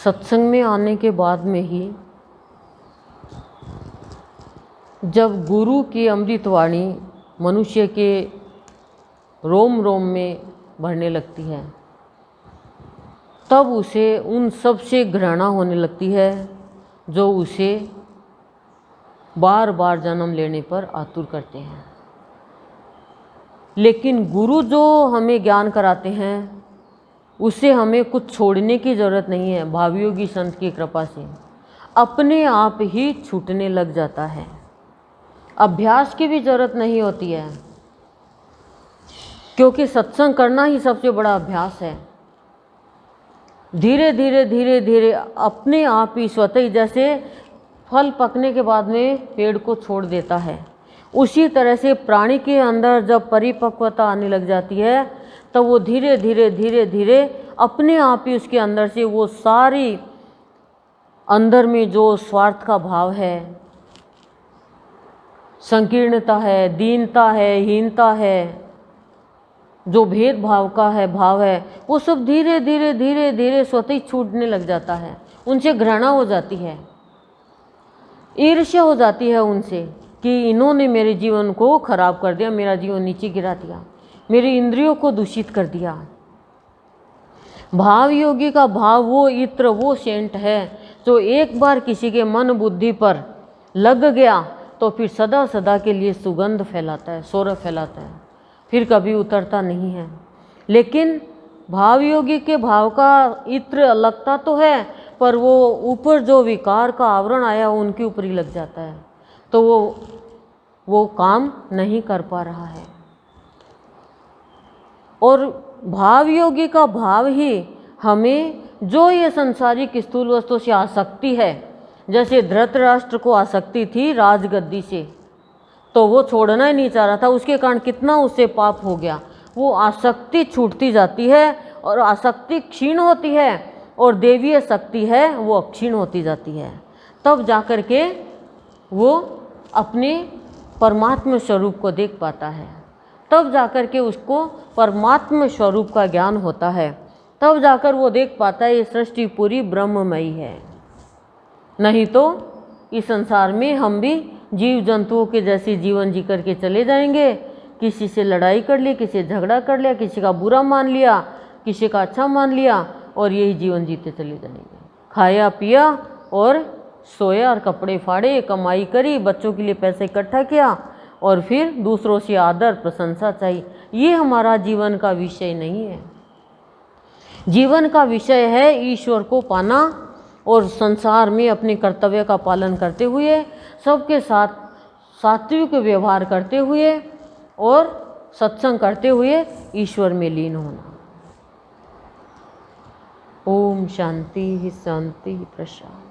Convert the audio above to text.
सत्संग में आने के बाद में ही जब गुरु की अमृतवाणी मनुष्य के रोम रोम में भरने लगती है, तब उसे उन सब से घृणा होने लगती है जो उसे बार बार जन्म लेने पर आतुर करते हैं। लेकिन गुरु जो हमें ज्ञान कराते हैं उससे हमें कुछ छोड़ने की ज़रूरत नहीं है। भावयोगी संत की कृपा से अपने आप ही छूटने लग जाता है। अभ्यास की भी ज़रूरत नहीं होती है, क्योंकि सत्संग करना ही सबसे बड़ा अभ्यास है। धीरे धीरे धीरे धीरे अपने आप ही स्वतः ही, जैसे फल पकने के बाद में पेड़ को छोड़ देता है, उसी तरह से प्राणी के अंदर जब परिपक्वता आने लग जाती है तब वो धीरे धीरे धीरे धीरे अपने आप ही उसके अंदर से वो सारी अंदर में जो स्वार्थ का भाव है, संकीर्णता है, दीनता है, हीनता है, जो भेदभाव का है भाव है, वो सब धीरे धीरे धीरे धीरे स्वतः ही छूटने लग जाता है। उनसे घृणा हो जाती है, ईर्ष्या हो जाती है उनसे कि इन्होंने मेरे जीवन को खराब कर दिया, मेरा जीवन नीचे गिरा दिया, मेरी इंद्रियों को दूषित कर दिया। भाव योगी का भाव वो इत्र, वो सेंट है जो एक बार किसी के मन बुद्धि पर लग गया तो फिर सदा सदा के लिए सुगंध फैलाता है, सौरभ फैलाता है, फिर कभी उतरता नहीं है। लेकिन भाव योगी के भाव का इत्र लगता तो है, पर वो ऊपर जो विकार का आवरण आया उनके ऊपर ही लग जाता है, तो वो काम नहीं कर पा रहा है। और भाव योगी का भाव ही हमें जो ये संसारिक स्थूल वस्तु से आसक्ति है, जैसे धृतराष्ट्र को आसक्ति थी राजगद्दी से, तो वो छोड़ना ही नहीं चाह रहा था, उसके कारण कितना उससे पाप हो गया। वो आसक्ति छूटती जाती है और आसक्ति क्षीण होती है और देवीय शक्ति है वो अक्षीण होती जाती है। तब जाकर के वो अपने परमात्मा स्वरूप को देख पाता है, तब जाकर के उसको परमात्मा स्वरूप का ज्ञान होता है, तब जाकर वो देख पाता है ये सृष्टि पूरी ब्रह्ममयी है। नहीं तो इस संसार में हम भी जीव जंतुओं के जैसे जीवन जी करके चले जाएंगे। किसी से लड़ाई कर ली, किसी से झगड़ा कर लिया, किसी का बुरा मान लिया, किसी का अच्छा मान लिया, और यही जीवन जीते चले जाएंगे। खाया पिया और सोया और कपड़े फाड़े, कमाई करी, बच्चों के लिए पैसे इकट्ठा किया और फिर दूसरों से आदर प्रशंसा चाहिए। ये हमारा जीवन का विषय नहीं है। जीवन का विषय है ईश्वर को पाना और संसार में अपने कर्तव्य का पालन करते हुए, सबके साथ सात्विक व्यवहार करते हुए और सत्संग करते हुए ईश्वर में लीन होना। ओम शांति शांति प्रसाद।